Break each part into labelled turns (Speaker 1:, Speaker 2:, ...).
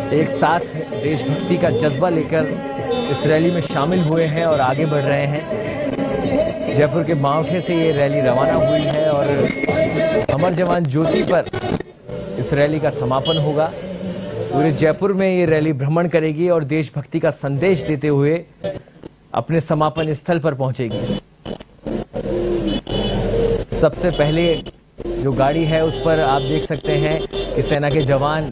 Speaker 1: एक साथ देशभक्ति का जज्बा लेकर इस रैली में शामिल हुए हैं और आगे बढ़ रहे हैं। जयपुर के मावठे से ये रैली रवाना हुई है और अमर जवान ज्योति पर इस रैली का समापन होगा। पूरे जयपुर में ये रैली भ्रमण करेगी और देशभक्ति का संदेश देते हुए अपने समापन स्थल पर पहुंचेगी। सबसे पहले जो गाड़ी है उस पर आप देख सकते हैं कि सेना के जवान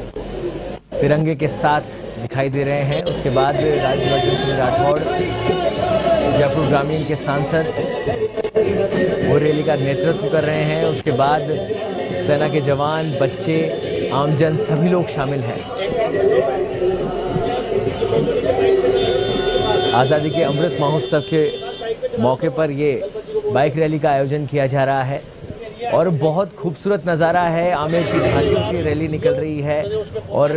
Speaker 1: तिरंगे के साथ दिखाई दे रहे हैं। उसके बाद राज्यवर्धन सिंह राठौड़, जयपुर ग्रामीण के सांसद, वो रैली का नेतृत्व कर रहे हैं। उसके बाद सेना के जवान, बच्चे, आमजन सभी लोग शामिल हैं। आज़ादी के अमृत महोत्सव के मौके पर ये बाइक रैली का आयोजन किया जा रहा है और बहुत खूबसूरत नज़ारा है। आमेर की घाटियों से रैली निकल रही है और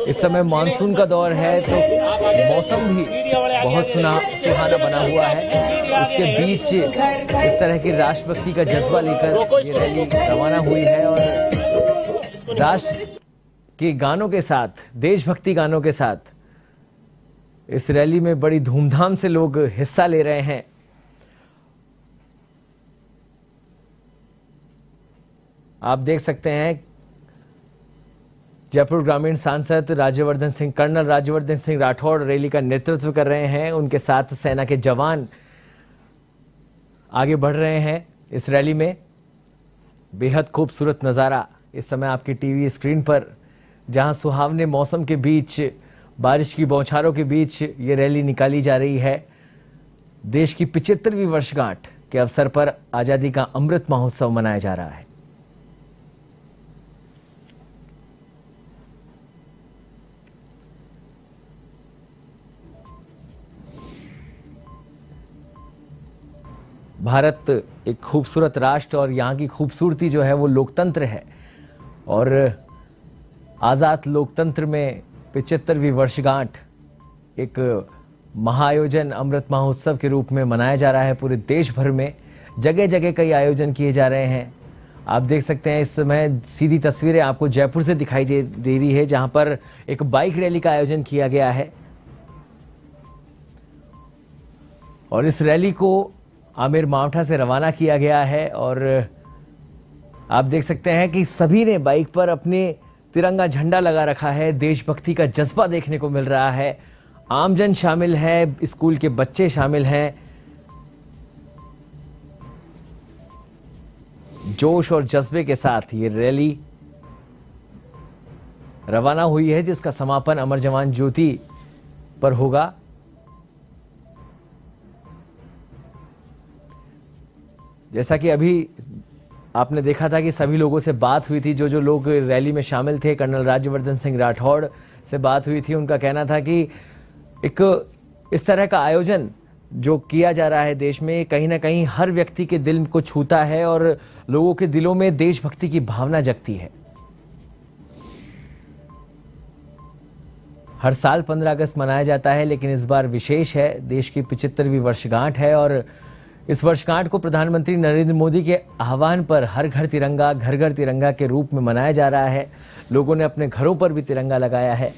Speaker 1: इस समय मानसून का दौर है तो मौसम भी बहुत सुहाना बना हुआ है। उसके बीच इस तरह की राष्ट्रभक्ति का जज्बा लेकर ये रैली रवाना हुई है और राष्ट्र के गानों के साथ, देशभक्ति गानों के साथ इस रैली में बड़ी धूमधाम से लोग हिस्सा ले रहे हैं। आप देख सकते हैं जयपुर ग्रामीण सांसद राज्यवर्धन सिंह, कर्नल राज्यवर्धन सिंह राठौड़ रैली का नेतृत्व कर रहे हैं। उनके साथ सेना के जवान आगे बढ़ रहे हैं इस रैली में। बेहद खूबसूरत नज़ारा इस समय आपकी टीवी स्क्रीन पर, जहां सुहावने मौसम के बीच, बारिश की बौछारों के बीच ये रैली निकाली जा रही है। देश की 75वीं वर्षगांठ के अवसर पर आज़ादी का अमृत महोत्सव मनाया जा रहा है। भारत एक खूबसूरत राष्ट्र और यहाँ की खूबसूरती जो है वो लोकतंत्र है और आज़ाद लोकतंत्र में 75वीं वर्षगांठ एक महाआयोजन अमृत महोत्सव के रूप में मनाया जा रहा है। पूरे देश भर में जगह जगह कई आयोजन किए जा रहे हैं। आप देख सकते हैं इस समय सीधी तस्वीरें आपको जयपुर से दिखाई दे रही है, जहाँ पर एक बाइक रैली का आयोजन किया गया है और इस रैली को आमेर मावठा से रवाना किया गया है और आप देख सकते हैं कि सभी ने बाइक पर अपने तिरंगा झंडा लगा रखा है। देशभक्ति का जज्बा देखने को मिल रहा है। आमजन शामिल है, स्कूल के बच्चे शामिल हैं। जोश और जज्बे के साथ ये रैली रवाना हुई है, जिसका समापन अमर जवान ज्योति पर होगा। जैसा कि अभी आपने देखा था कि सभी लोगों से बात हुई थी, जो लोग रैली में शामिल थे, कर्नल राज्यवर्धन सिंह राठौड़ से बात हुई थी। उनका कहना था कि एक इस तरह का आयोजन जो किया जा रहा है देश में, कहीं ना कहीं हर व्यक्ति के दिल को छूता है और लोगों के दिलों में देशभक्ति की भावना जगती है। हर साल 15 अगस्त मनाया जाता है, लेकिन इस बार विशेष है। देश की 75वीं वर्षगांठ है और इस वर्षगांठ को प्रधानमंत्री नरेंद्र मोदी के आह्वान पर हर घर तिरंगा, घर घर तिरंगा के रूप में मनाया जा रहा है। लोगों ने अपने घरों पर भी तिरंगा लगाया है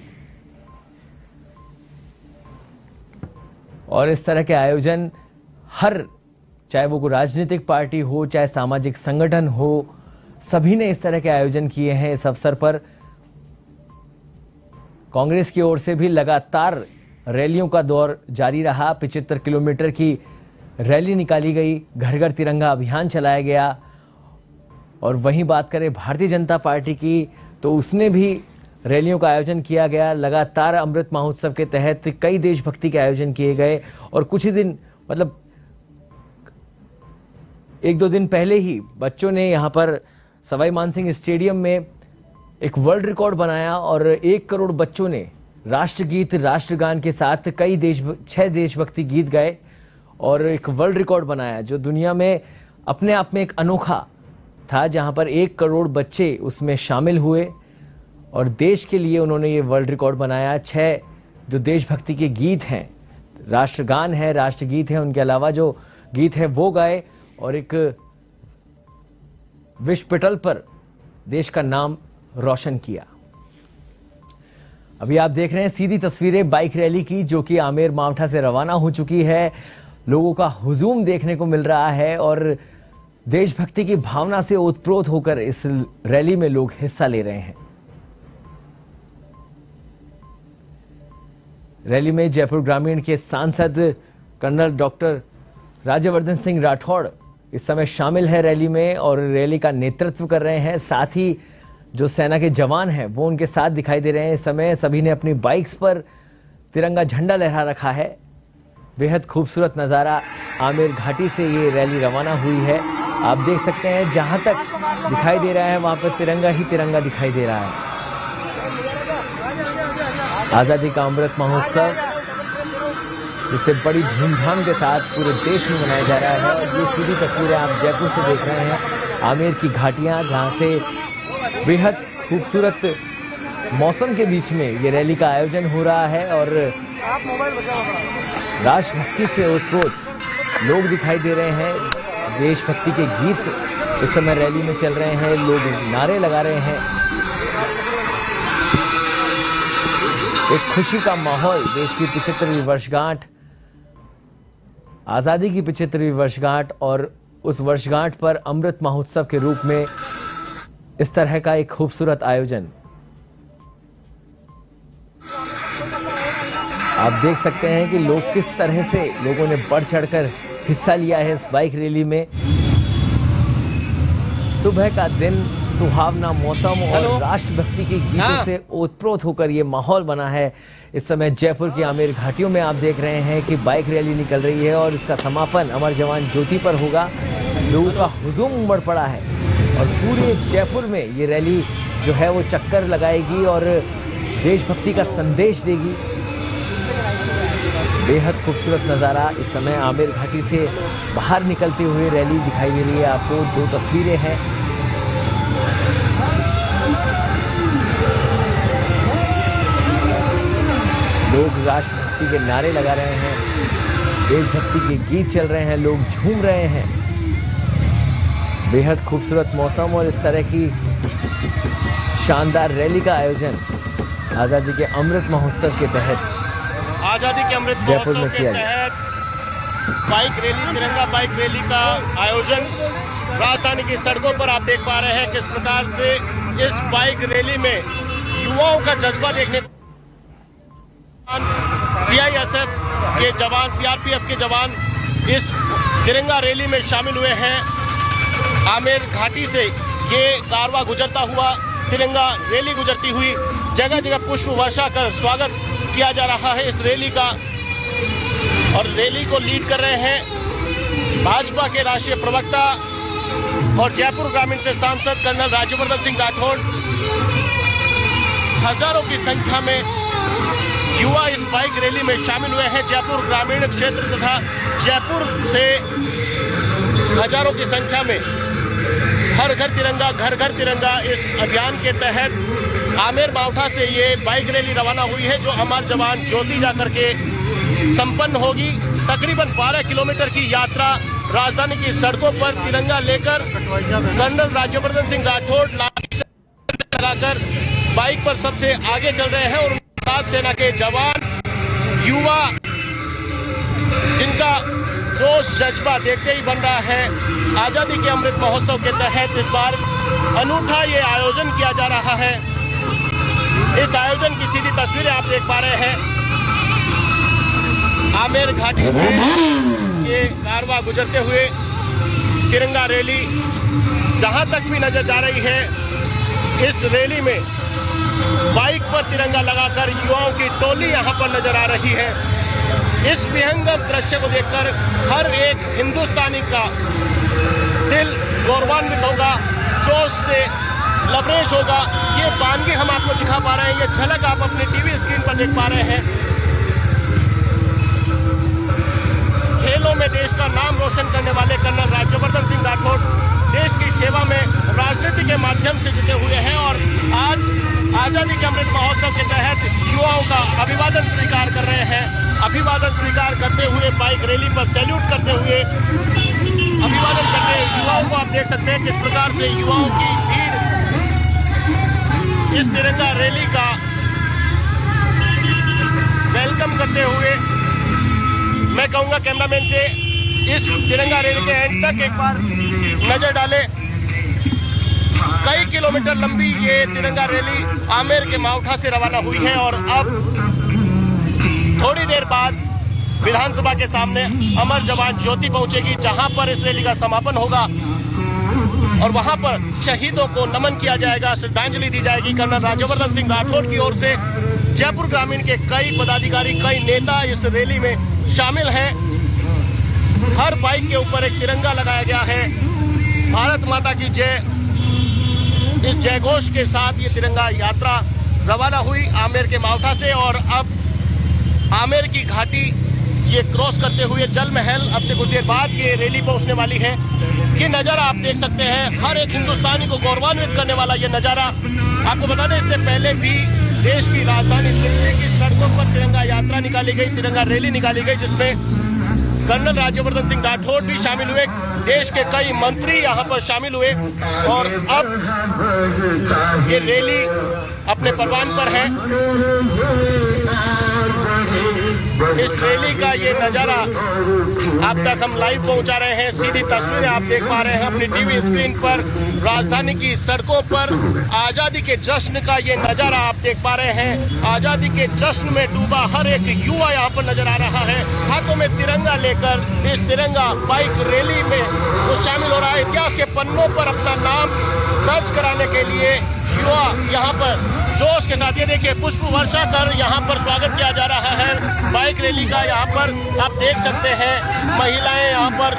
Speaker 1: और इस तरह के आयोजन चाहे वो कोई राजनीतिक पार्टी हो, चाहे सामाजिक संगठन हो, सभी ने इस तरह के आयोजन किए हैं। इस अवसर पर कांग्रेस की ओर से भी लगातार रैलियों का दौर जारी रहा। 75 किलोमीटर की रैली निकाली गई, घर घर तिरंगा अभियान चलाया गया और वहीं बात करें भारतीय जनता पार्टी की, तो उसने भी रैलियों का आयोजन किया गया। लगातार अमृत महोत्सव के तहत कई देशभक्ति के आयोजन किए गए और कुछ ही दिन, मतलब 1-2 दिन पहले ही बच्चों ने यहाँ पर सवाई मानसिंह स्टेडियम में एक वर्ल्ड रिकॉर्ड बनाया और 1 करोड़ बच्चों ने राष्ट्रगीत, राष्ट्रगान के साथ 6 देशभक्ति गीत गाए और एक वर्ल्ड रिकॉर्ड बनाया, जो दुनिया में अपने आप में एक अनोखा था, जहां पर 1 करोड़ बच्चे उसमें शामिल हुए और देश के लिए उन्होंने ये वर्ल्ड रिकॉर्ड बनाया। 6 जो देशभक्ति के गीत हैं, राष्ट्रगान है, राष्ट्रगीत है, उनके अलावा जो गीत है वो गाए और एक विश्व पटल पर देश का नाम रोशन किया। अभी आप देख रहे हैं सीधी तस्वीरें बाइक रैली की, जो कि आमेर मावठा से रवाना हो चुकी है। लोगों का हुजूम देखने को मिल रहा है और देशभक्ति की भावना से ओतप्रोत होकर इस रैली में लोग हिस्सा ले रहे हैं। रैली में जयपुर ग्रामीण के सांसद कर्नल डॉक्टर राज्यवर्धन सिंह राठौड़ इस समय शामिल है रैली में और रैली का नेतृत्व कर रहे हैं। साथ ही जो सेना के जवान हैं वो उनके साथ दिखाई दे रहे हैं। इस समय सभी ने अपनी बाइक्स पर तिरंगा झंडा लहरा रखा है। बेहद खूबसूरत नज़ारा आमेर घाटी से ये रैली रवाना हुई है। आप देख सकते हैं जहां तक दिखाई दे रहा है वहां पर तिरंगा ही तिरंगा दिखाई दे रहा है। आज़ादी का अमृत महोत्सव जिसे बड़ी धूमधाम के साथ पूरे देश में मनाया जा रहा है। और ये सीधी तस्वीरें आप जयपुर से देख रहे हैं, आमेर की घाटियां, जहां से बेहद खूबसूरत मौसम के बीच में ये रैली का आयोजन हो रहा है। और राष्ट्रभक्ति से ओतप्रोत लोग दिखाई दे रहे हैं। देशभक्ति के गीत इस समय रैली में चल रहे हैं, लोग नारे लगा रहे हैं। एक खुशी का माहौल, देश की 75वीं वर्षगांठ, आज़ादी की 75वीं वर्षगांठ और उस वर्षगांठ पर अमृत महोत्सव के रूप में इस तरह का एक खूबसूरत आयोजन आप देख सकते हैं कि लोग किस तरह से लोगों ने बढ़ चढ़कर हिस्सा लिया है इस बाइक रैली में। सुबह का दिन, सुहावना मौसम और राष्ट्रभक्ति के गीतों से ओतप्रोत होकर ये माहौल बना है। इस समय जयपुर की आमेर घाटियों में आप देख रहे हैं कि बाइक रैली निकल रही है और इसका समापन अमर जवान ज्योति पर होगा। लोगों का हुजूम उमड़ पड़ा है और पूरे जयपुर में ये रैली जो है वो चक्कर लगाएगी और देशभक्ति का संदेश देगी। बेहद खूबसूरत नज़ारा इस समय आमेर घाटी से बाहर निकलते हुए रैली दिखाई दे रही है। आपको दो तस्वीरें हैं। लोग राष्ट्रभक्ति के नारे लगा रहे हैं, देशभक्ति के गीत चल रहे हैं, लोग झूम रहे हैं। बेहद खूबसूरत मौसम और इस तरह की शानदार रैली का आयोजन आज़ादी के अमृत महोत्सव के तहत
Speaker 2: आज़ादी के अमृत
Speaker 1: जयपुर में
Speaker 2: महोत्सव
Speaker 1: किया
Speaker 2: के तहत बाइक रैली, तिरंगा बाइक रैली का आयोजन राजधानी की सड़कों पर आप देख पा रहे हैं किस प्रकार से इस बाइक रैली में युवाओं का जज्बा देखने को। सीआईएसएफ के जवान, सीआरपीएफ के जवान इस तिरंगा रैली में शामिल हुए हैं। आमेर घाटी से ये कारवां गुजरता हुआ, तिरंगा रैली गुजरती हुई, जगह जगह पुष्प वर्षा कर स्वागत किया जा रहा है इस रैली का। और रैली को लीड कर रहे हैं भाजपा के राष्ट्रीय प्रवक्ता और जयपुर ग्रामीण से सांसद कर्नल राज्यवर्धन सिंह राठौड़। हजारों की संख्या में युवा इस बाइक रैली में शामिल हुए हैं। जयपुर ग्रामीण क्षेत्र तथा जयपुर से हजारों की संख्या में हर घर तिरंगा, घर घर तिरंगा इस अभियान के तहत आमेर मावठा से ये बाइक रैली रवाना हुई है, जो अमर जवान ज्योति जाकर के संपन्न होगी। तकरीबन 12 किलोमीटर की यात्रा राजधानी की सड़कों पर तिरंगा लेकर कर्नल राज्यवर्धन सिंह राठौड़ लगाकर बाइक पर सबसे आगे चल रहे हैं और उनके साथ सेना के जवान, युवा, जिनका जोश जज्बा देखते ही बन रहा है। आज़ादी के अमृत महोत्सव के तहत इस बार अनूठा ये आयोजन किया जा रहा है। इस आयोजन की सीधी तस्वीरें आप देख पा रहे हैं। आमेर घाटी से ये कारवां गुजरते हुए तिरंगा रैली जहां तक भी नजर जा रही है, इस रैली में बाइक पर तिरंगा लगाकर युवाओं की टोली यहां पर नजर आ रही है। इस विहंगम दृश्य को देखकर हर एक हिंदुस्तानी का दिल गौरवान्वित होगा, जोश से लबरेज होगा। ये बानगी हम आपको दिखा पा रहे हैं, ये झलक आप अपने टीवी स्क्रीन पर देख पा रहे हैं। खेलों में देश का नाम रोशन करने वाले कर्नल राज्यवर्धन सिंह राठौड़ देश की सेवा में राजनीति के माध्यम से जुटे हुए हैं और आज आज़ादी के अमृत महोत्सव के तहत युवाओं का अभिवादन स्वीकार कर रहे हैं। अभिवादन स्वीकार करते हुए बाइक रैली पर सैल्यूट करते हुए अभिवादन करते हुए युवाओं को आप देख सकते हैं किस प्रकार से युवाओं की भीड़ इस तिरंगा रैली का मैं कहूंगा कैमरामैन से इस तिरंगा रैली के एंड तक एक बार नजर डालें। कई किलोमीटर लंबी ये तिरंगा रैली आमेर के मावठा से रवाना हुई है और अब थोड़ी देर बाद विधानसभा के सामने अमर जवान ज्योति पहुंचेगी, जहां पर इस रैली का समापन होगा और वहां पर शहीदों को नमन किया जाएगा, श्रद्धांजलि दी जाएगी। कर्नल राज्यवर्धन सिंह राठौड़ की ओर से जयपुर ग्रामीण के कई पदाधिकारी, कई नेता इस रैली में शामिल हैं। हर बाइक के ऊपर एक तिरंगा लगाया गया है। भारत माता की जय, इस जयघोष के साथ ये तिरंगा यात्रा रवाना हुई आमेर के मावठा से और अब आमेर की घाटी ये क्रॉस करते हुए जल महल अब से कुछ देर बाद ये रैली पहुंचने वाली है। ये नज़ारा आप देख सकते हैं, हर एक हिंदुस्तानी को गौरवान्वित करने वाला ये नज़ारा। आपको बता दें, इससे पहले भी देश की राजधानी दिल्ली की सड़कों पर तिरंगा यात्रा निकाली गई, तिरंगा रैली निकाली गई, जिसमें कर्नल राज्यवर्धन सिंह राठौड़ भी शामिल हुए, देश के कई मंत्री यहाँ पर शामिल हुए और अब ये रैली अपने परवान पर है। इस रैली का ये नजारा आप तक हम लाइव पहुंचा रहे हैं, सीधी तस्वीरें आप देख पा रहे हैं अपनी टीवी स्क्रीन पर। राजधानी की सड़कों पर आजादी के जश्न का ये नजारा आप देख पा रहे हैं। आजादी के जश्न में डूबा हर एक युवा यहाँ पर नजर आ रहा है, हाथों में तिरंगा लेकर इस तिरंगा बाइक रैली में वो शामिल हो रहा है। इतिहास के पन्नों पर अपना नाम दर्ज कराने के लिए युवा यहाँ पर जोश के साथ, ये देखिए पुष्प वर्षा कर यहाँ पर स्वागत किया जा रहा है बाइक रैली का। यहाँ पर आप देख सकते हैं महिलाएं, यहाँ पर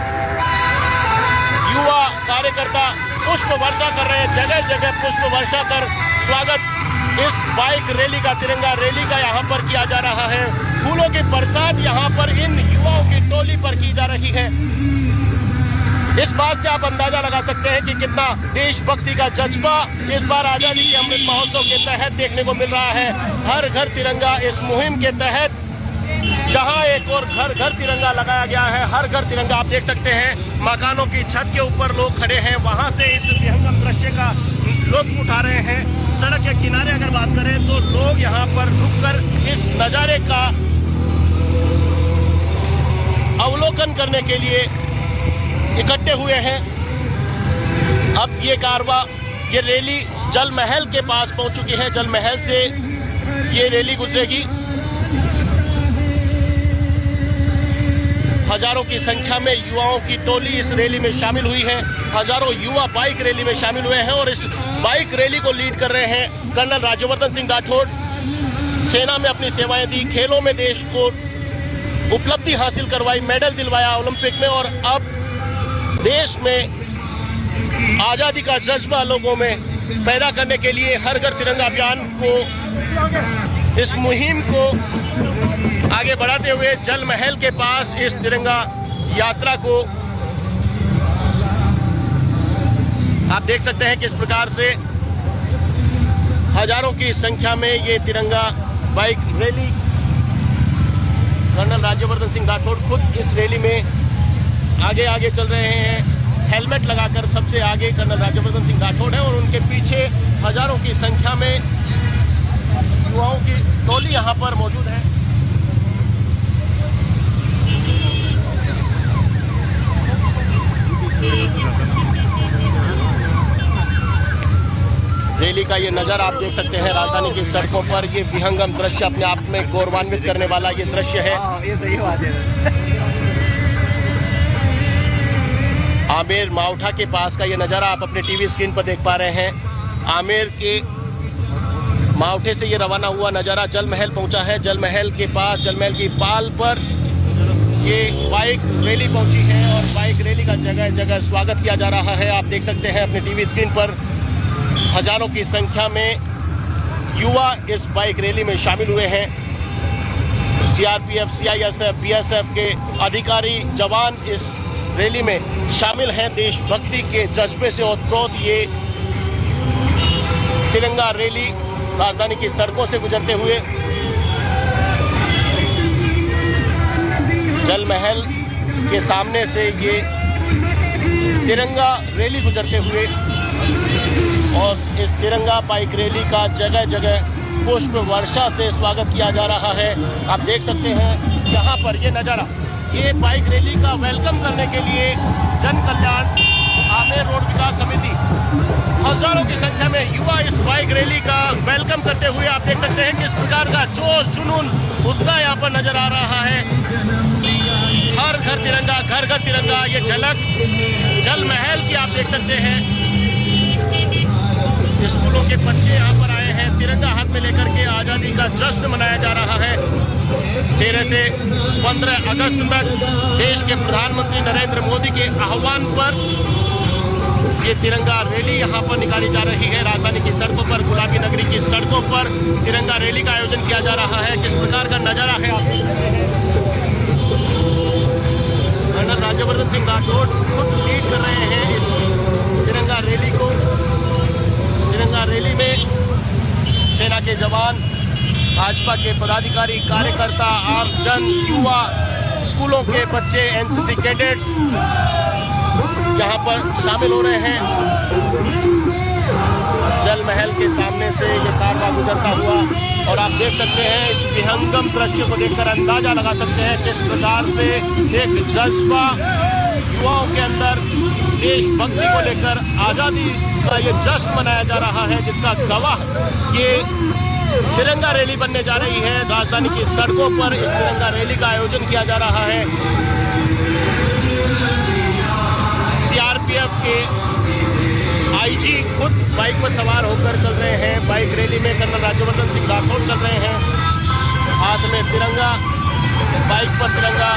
Speaker 2: युवा कार्यकर्ता पुष्प वर्षा कर रहे हैं, जगह जगह पुष्प वर्षा कर स्वागत इस बाइक रैली का, तिरंगा रैली का यहाँ पर किया जा रहा है। फूलों की बरसात यहाँ पर इन युवाओं की टोली पर की जा रही है। इस बात से आप अंदाजा लगा सकते हैं कि कितना देशभक्ति का जज्बा इस बार आजादी के अमृत महोत्सव के तहत देखने को मिल रहा है। हर घर तिरंगा इस मुहिम के तहत, जहां एक और घर घर तिरंगा लगाया गया है, हर घर तिरंगा आप देख सकते हैं। मकानों की छत के ऊपर लोग खड़े हैं, वहां से इस विहंगम दृश्य का लुत्फ उठा रहे हैं। सड़क के किनारे अगर बात करें तो लोग यहाँ पर रुककर इस नजारे का अवलोकन करने के लिए इकट्ठे हुए हैं। अब ये कारवा, ये रैली जल महल के पास पहुंच चुकी है। जल महल से ये रैली गुजरेगी। हजारों की संख्या में युवाओं की टोली इस रैली में शामिल हुई है। हजारों युवा बाइक रैली में शामिल हुए हैं और इस बाइक रैली को लीड कर रहे हैं कर्नल राज्यवर्धन सिंह राठौड़। सेना में अपनी सेवाएं दी, खेलों में देश को उपलब्धि हासिल करवाई, मेडल दिलवाया ओलंपिक में और अब देश में आजादी का जज्बा लोगों में पैदा करने के लिए हर घर तिरंगा अभियान को, इस मुहिम को आगे बढ़ाते हुए जल महल के पास इस तिरंगा यात्रा को आप देख सकते हैं किस प्रकार से हजारों की संख्या में ये तिरंगा bike rally, colonel Rajyavardhan Singh Rathore खुद इस रैली में आगे आगे चल रहे हैं। हेलमेट लगाकर सबसे आगे कर्नल राज्यवर्धन सिंह राठौड़ है और उनके पीछे हजारों की संख्या में युवाओं की टोली यहाँ पर मौजूद है। रैली का ये नज़ारा आप देख सकते हैं राजधानी की सड़कों पर। ये विहंगम दृश्य अपने आप में गौरवान्वित करने वाला ये दृश्य है।
Speaker 1: ये सही बात है।
Speaker 2: आमेर मावठा के पास का ये नज़ारा आप अपने टीवी स्क्रीन पर देख पा रहे हैं। आमेर के मावठे से ये रवाना हुआ नज़ारा जल महल पहुंचा है। जल महल के पास, जल महल की पाल पर ये बाइक रैली पहुंची है और बाइक रैली का जगह जगह स्वागत किया जा रहा है। आप देख सकते हैं अपने टीवी स्क्रीन पर हजारों की संख्या में युवा इस बाइक रैली में शामिल हुए हैं। सीआरपीएफ, सीआईएसएफ, बीएसएफ के अधिकारी, जवान इस रैली में शामिल हैं। देशभक्ति के जज्बे से ओतप्रोत ये तिरंगा रैली राजधानी की सड़कों से गुजरते हुए जल महल के सामने से ये तिरंगा रैली गुजरते हुए और इस तिरंगा बाइक रैली का जगह जगह पुष्प वर्षा से स्वागत किया जा रहा है। आप देख सकते हैं यहाँ पर ये नज़ारा ये बाइक रैली का वेलकम करने के लिए जन कल्याण आमेर रोड विकास समिति हजारों की संख्या में युवा इस बाइक रैली का वेलकम करते हुए आप देख सकते हैं किस प्रकार का जोश जुनून उत्साह यहाँ पर नजर आ रहा है। हर घर तिरंगा, घर घर तिरंगा, ये झलक जल महल की आप देख सकते हैं। स्कूलों के बच्चे यहाँ पर आए हैं, तिरंगा हाथ में लेकर के आजादी का जश्न मनाया जा रहा है। 13 से 15 अगस्त तक देश के प्रधानमंत्री नरेंद्र मोदी के आह्वान पर ये तिरंगा रैली यहाँ पर निकाली जा रही है। राजधानी की सड़कों पर, गुलाबी नगरी की सड़कों पर तिरंगा रैली का आयोजन किया जा रहा है। किस प्रकार का नजारा है आप देख सकते हैं। कर्नल राज्यवर्धन सिंह राठौड़ खुद लीड कर रहे हैं इस तिरंगा रैली को। तिरंगा रैली में सेना के जवान, भाजपा के पदाधिकारी, कार्यकर्ता, आमजन, युवा, स्कूलों के बच्चे, एनसीसी कैडेट्स यहाँ पर शामिल हो रहे हैं। जल महल के सामने से ये कारवा गुजरता हुआ और आप देख सकते हैं इस विहंगम दृश्य को देखकर अंदाजा लगा सकते हैं किस प्रकार से एक जज्बा युवाओं के अंदर देशभक्ति को लेकर आजादी का ये जश्न मनाया जा रहा है, जिसका गवाह ये तिरंगा रैली बनने जा रही है। राजधानी की सड़कों पर इस तिरंगा रैली का आयोजन किया जा रहा है। सीआरपीएफ के आईजी खुद बाइक पर सवार होकर चल रहे हैं। बाइक रैली में कर्नल राज्यवर्धन सिंह राठौड़ चल रहे हैं, हाथ में तिरंगा, बाइक पर तिरंगा,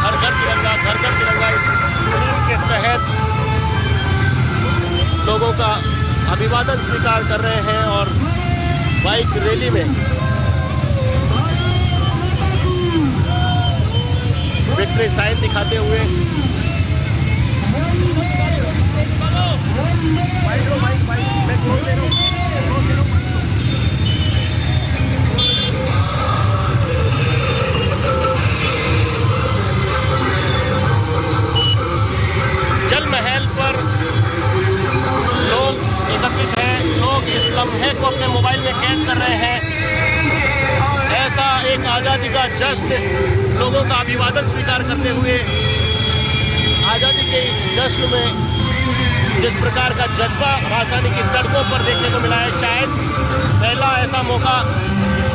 Speaker 2: हर घर तिरंगा, घर घर तिरंगा। इस मुहिम के तहत लोगों का अभिवादन स्वीकार कर रहे हैं और बाइक रैली में विक्ट्री साइन दिखाते हुए जल महल पर लोग एकत्रित हैं। लोग इस लम्हे को अपने मोबाइल में कैद कर रहे हैं। ऐसा एक आजादी का जश्न, लोगों का अभिवादन स्वीकार करते हुए आजादी के इस जश्न में जिस प्रकार का जज्बा राजधानी की सड़कों पर देखने को मिला है, शायद पहला ऐसा मौका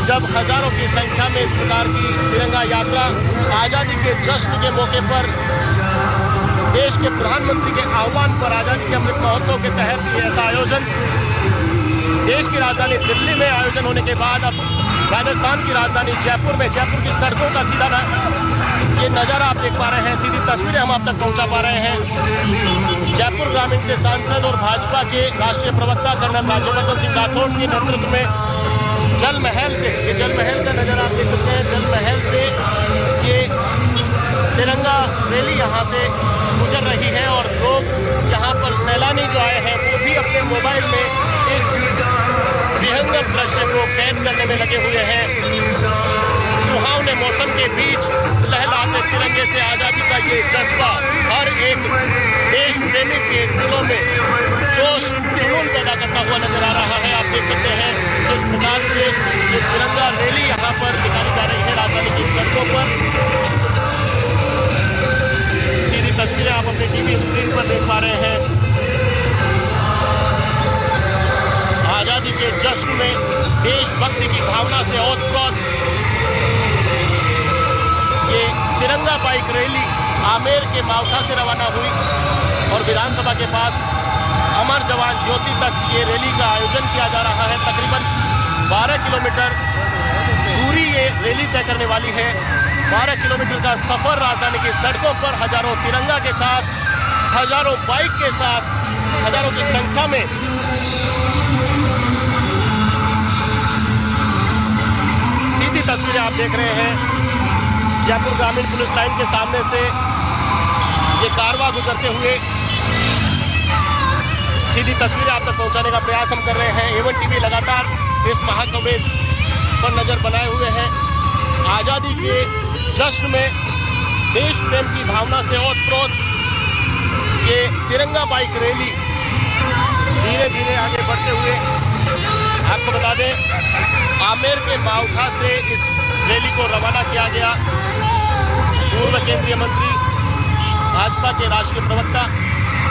Speaker 2: जब हजारों की संख्या में इस प्रकार की तिरंगा यात्रा आजादी के जश्न के मौके पर देश के प्रधानमंत्री के आह्वान पर आजादी के अमृत महोत्सव के तहत ये ऐसा आयोजन देश की राजधानी दिल्ली में आयोजन होने के बाद अब राजस्थान की राजधानी जयपुर में, जयपुर की सड़कों का सीधा ये नज़ारा आप देख पा रहे हैं, सीधी तस्वीरें हम आप तक पहुंचा पा रहे हैं। जयपुर ग्रामीण से सांसद और भाजपा के राष्ट्रीय प्रवक्ता कर्नल राज्यवर्धन सिंह राठौड़ के नेतृत्व में जल महल से, ये जल महल का नज़ारा आप देख सकते हैं। जल महल से ये तिरंगा रैली यहाँ से गुजर रही है और लोग यहाँ पर सैलानी जो आए हैं वो भी अपने मोबाइल में इस विहंगम दृश्य को कैद करने में लगे हुए हैं। सुहावने मौसम के बीच लहलाते तिरंगे से आजादी का ये जज्बा हर एक देश प्रेमी के दिलों में जोश जुनून पैदा करता हुआ नजर आ रहा है। आप देख सकते हैं जिस प्रकार से ये तिरंगा रैली यहाँ पर निकाली जा रही है राजधानी की सड़कों पर। सीधी तस्वीरें आप अपने टीवी स्क्रीन पर देख पा रहे हैं। आजादी के जश्न में देशभक्ति की भावना से ओतप्रोत ये तिरंगा बाइक रैली आमेर के मावठा से रवाना हुई और विधानसभा के पास अमर जवान ज्योति तक ये रैली का आयोजन किया जा रहा है। तकरीबन 12 किलोमीटर दूरी ये रैली तय करने वाली है। 12 किलोमीटर का सफर राजधानी की सड़कों पर हजारों तिरंगा के साथ, हजारों बाइक के साथ, हजारों की संख्या में सीधी तस्वीरें आप देख रहे हैं। जयपुर ग्रामीण पुलिस लाइन के सामने से ये कारवा गुजरते हुए सीधी तस्वीरें आप तक पहुंचाने का प्रयास हम कर रहे हैं। एवन टीवी लगातार इस महाकवच पर नजर बनाए हुए हैं। आजादी के जश्न में देश प्रेम की भावना से ओतप्रोत ये तिरंगा बाइक रैली धीरे धीरे आगे बढ़ते हुए, आपको बता दें आमेर के मावठा से इस रैली को रवाना किया गया। पूर्व केंद्रीय मंत्री, भाजपा के राष्ट्रीय प्रवक्ता,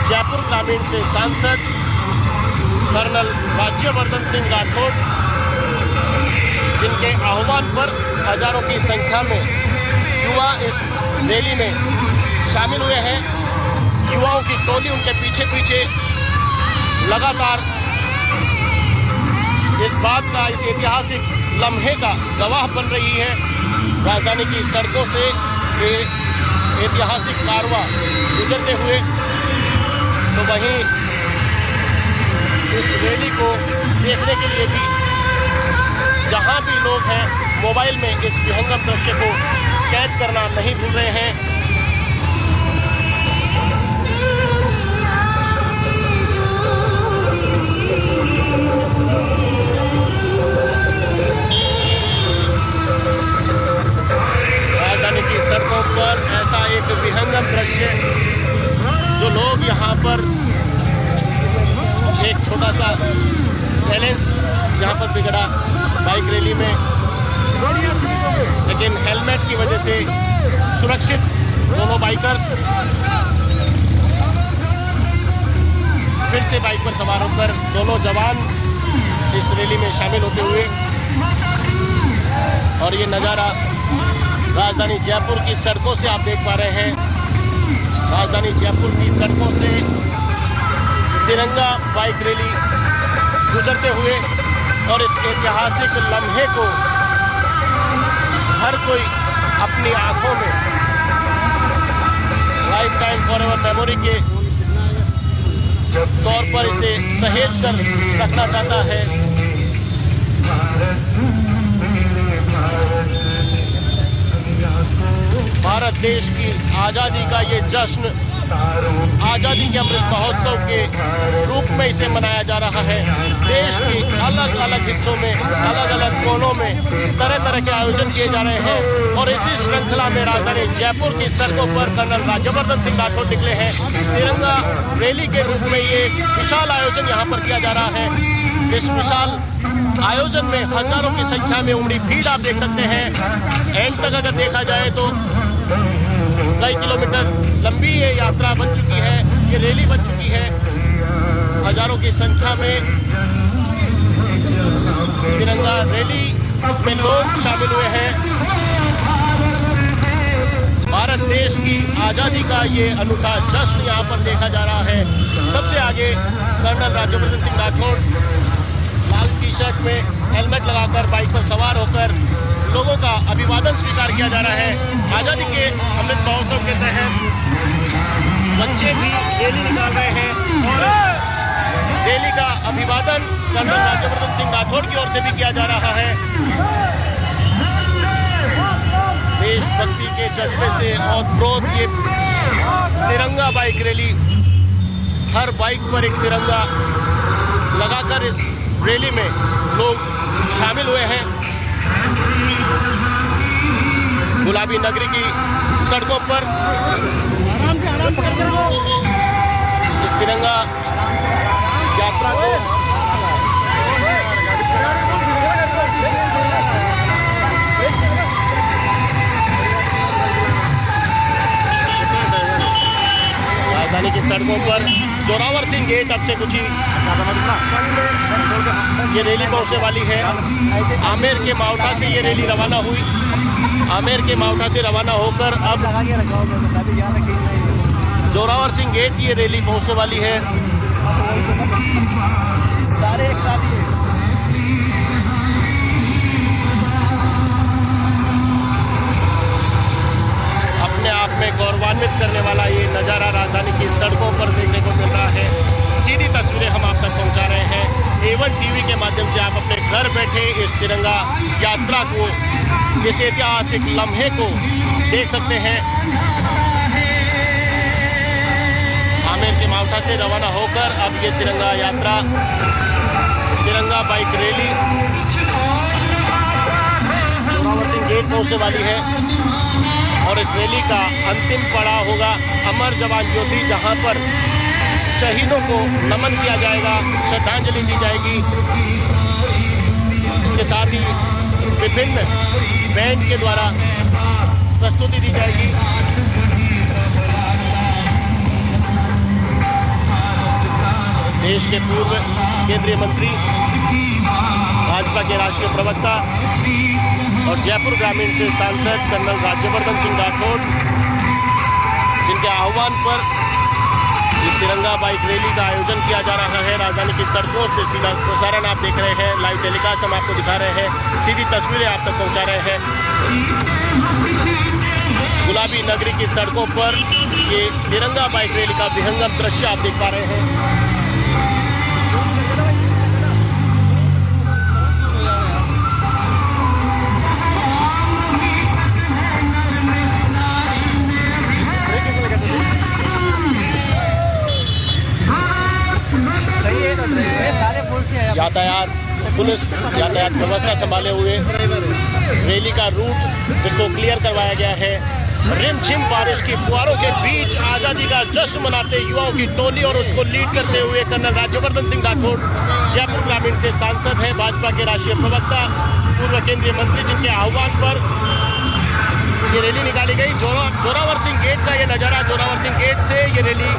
Speaker 2: जयपुर ग्रामीण से सांसद कर्नल राज्यवर्धन सिंह राठौड़, जिनके आह्वान पर हजारों की संख्या में युवा इस रैली में शामिल हुए हैं। युवाओं की टोली उनके पीछे पीछे लगातार इस बात का, इस ऐतिहासिक लम्हे का गवाह बन रही है। राजधानी की सड़कों से ये ऐतिहासिक कारवां गुजरते हुए, तो वहीं इस रैली को देखने के लिए भी जहां भी लोग हैं, मोबाइल में इस विहंगम दृश्य को कैद करना नहीं भूल रहे हैं। राजधानी की सड़कों पर ऐसा एक विहंगम दृश्य, जो लोग यहाँ पर एक छोटा सा बैलेंस यहाँ पर बिगड़ा बाइक रैली में, लेकिन हेलमेट की वजह से सुरक्षित दोनों बाइकर्स फिर से बाइक पर सवार होकर दोनों जवान इस रैली में शामिल होते हुए, और ये नज़ारा राजधानी जयपुर की सड़कों से आप देख पा रहे हैं। राजधानी जयपुर की सड़कों से तिरंगा बाइक रैली गुजरते हुए, और इस ऐतिहासिक लम्हे को हर कोई अपनी आंखों में लाइफ टाइम फॉरएवर मेमोरी के तौर पर इसे सहेज कर रखना चाहता है। भारत देश की आज़ादी का ये जश्न, आज़ादी के अमृत महोत्सव के रूप में इसे मनाया जा रहा है। देश के अलग अलग हिस्सों में, अलग अलग कोनों में तरह तरह के आयोजन किए जा रहे हैं, और इसी श्रृंखला में राजधानी जयपुर की सड़कों पर कर्नल राज्यवर्धन सिंह राठौड़ निकले हैं। तिरंगा रैली के रूप में ये विशाल आयोजन यहाँ पर किया जा रहा है। इस विशाल आयोजन में हजारों की संख्या में उमड़ी भीड़ आप देख सकते हैं। एंड तक अगर देखा जाए तो कई किलोमीटर लंबी ये यात्रा बन चुकी है, ये रैली बन चुकी है। हजारों की संख्या में तिरंगा रैली में लोग शामिल हुए हैं। भारत देश की आज़ादी का ये अनूठा जश्न यहाँ पर देखा जा रहा है। सबसे आगे कर्नल राज्यवर्धन सिंह राठौड़ लाल टी शर्ट में हेलमेट लगाकर बाइक पर सवार होकर लोगों का अभिवादन स्वीकार किया जा रहा है। आज़ादी के अमृत महोत्सव के तहत बच्चे भी रैली निकाल रहे हैं, और रैली का अभिवादन कर्नल राज्यवर्धन सिंह राठौड़ की ओर से भी किया जा रहा है। देशभक्ति के जज्बे से और प्रोत ये तिरंगा बाइक रैली, हर बाइक पर एक तिरंगा लगाकर इस रैली में लोग शामिल हुए हैं। गुलाबी नगरी की सड़कों पर इस तिरंगा यात्रा को राजधानी की सड़कों पर जोरावर सिंह गेट अब से कुछ ही ये रैली पहुंचने वाली है। आमेर के मावठा से ये रैली रवाना हुई। आमेर के मावठा से रवाना होकर अब जोरावर सिंह गेट की ये रैली पहुंचने वाली है। अपने आप में गौरवान्वित करने वाला ये नज़ारा राजधानी की सड़कों पर देखने को मिल रहा है। सीधी तस्वीरें हम आप तक पहुंचा रहे हैं। A1 टीवी के माध्यम से आप अपने घर बैठे इस तिरंगा यात्रा को, इस ऐतिहासिक लम्हे को देख सकते हैं। आमेर के मावठा से रवाना होकर अब ये तिरंगा यात्रा, तिरंगा bike rally Zorawar Singh gate पहुंचने वाली है, और इस रैली का अंतिम पड़ाव होगा अमर जवान ज्योति, जहां पर शहीदों को नमन किया जाएगा, श्रद्धांजलि दी जाएगी। इसके साथ ही विभिन्न बैंड के द्वारा प्रस्तुति दी जाएगी। देश के पूर्व केंद्रीय मंत्री, भाजपा के राष्ट्रीय प्रवक्ता और जयपुर ग्रामीण से सांसद कर्नल राज्यवर्धन सिंह राठौड़, जिनके आह्वान पर तिरंगा बाइक रैली का आयोजन किया जा रहा है। राजधानी की सड़कों से सीधा प्रसारण आप देख रहे हैं, लाइव टेलीकास्ट हम आपको दिखा रहे हैं, सीधी तस्वीरें आप तक पहुंचा रहे हैं। गुलाबी नगरी की सड़कों पर ये तिरंगा बाइक रैली का विहंगम दृश्य आप देख पा रहे हैं। यातायात पुलिस यातायात व्यवस्था संभाले हुए रैली का रूट जिसको क्लियर करवाया गया है। रिमझिम बारिश की फुहारों के बीच आजादी का जश्न मनाते युवाओं की टोली और उसको लीड करते हुए कर्नल राज्यवर्धन सिंह राठौड़, जयपुर ग्रामीण से सांसद हैं, भाजपा के राष्ट्रीय प्रवक्ता, पूर्व केंद्रीय मंत्री, जिनके आह्वान पर ये रैली निकाली गई। जोरावर सिंह गेट का ये नजारा, जोरावर सिंह गेट से ये रैली